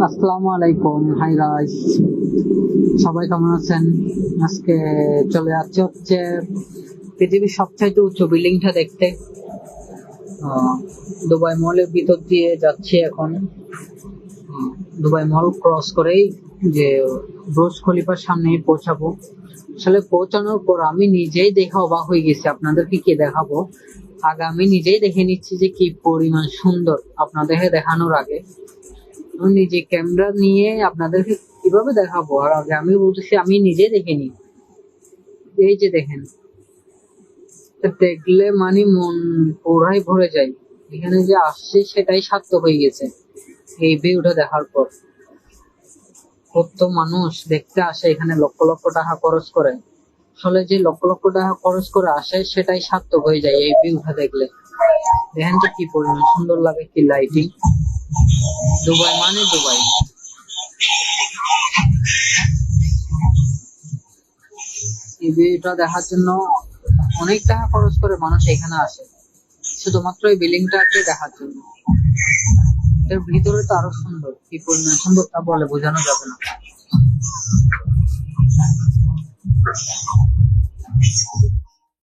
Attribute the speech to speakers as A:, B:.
A: আসসালামু আলাইকুম, hi guys, সবাই কেমন আছেন? আজকে চলে যাচ্ছে হচ্ছে পৃথিবীর সবচাইতে উঁচু বিল্ডিংটা দেখতে। আহ, দুবাই মলের ভিতর দিয়ে যাচ্ছি এখন। দুবাই মল ক্রস করেই যে বুর্জ খলিফার সামনে পৌঁছাবো। আসলে পৌঁছানোর পর আমি নিজেই দেখে অবাক হয়ে গেছি, আপনাদেরকে কি দেখাবো। আগে আমি নিজেই দেখে নিচ্ছি যে কি পরিমাণ সুন্দর, আপনাদেরকে দেখানোর আগে আমি নিজে ক্যামেরা নিয়ে আপনাদেরকে কিভাবে দেখাবো। আর আগে আমি বলতেছি আমি নিজে দেখিনি। এই যে দেখেন, এটা দেখলে মানে মন পুরাই ভরে যায়। এখানে যে আসছে সেটাই সার্থক হয়ে গেছে এই ভিউটা দেখার পর। কত মানুষ দেখতে আসে এখানে, লক্ষ লক্ষ টাকা খরচ করে। আসলে যে লক্ষ লক্ষ টাকা খরচ করে আসে সেটাই সার্থক হয়ে যায় এই ভিউটা দেখলে। দেখেন তো কি পরিমাণ সুন্দর লাগে, কি লাইটিং। দুবাই মানে দুবাই। এই ভিউটা দেখার জন্য অনেক টাকা খরচ করে মানুষ এখানে আসে, শুধুমাত্র এই বিল্ডিংটাকে দেখার জন্য। এর ভিতরে তো আরো সুন্দর, কি পরিমাণ সুন্দর তা বলে বোঝানো যাবে না।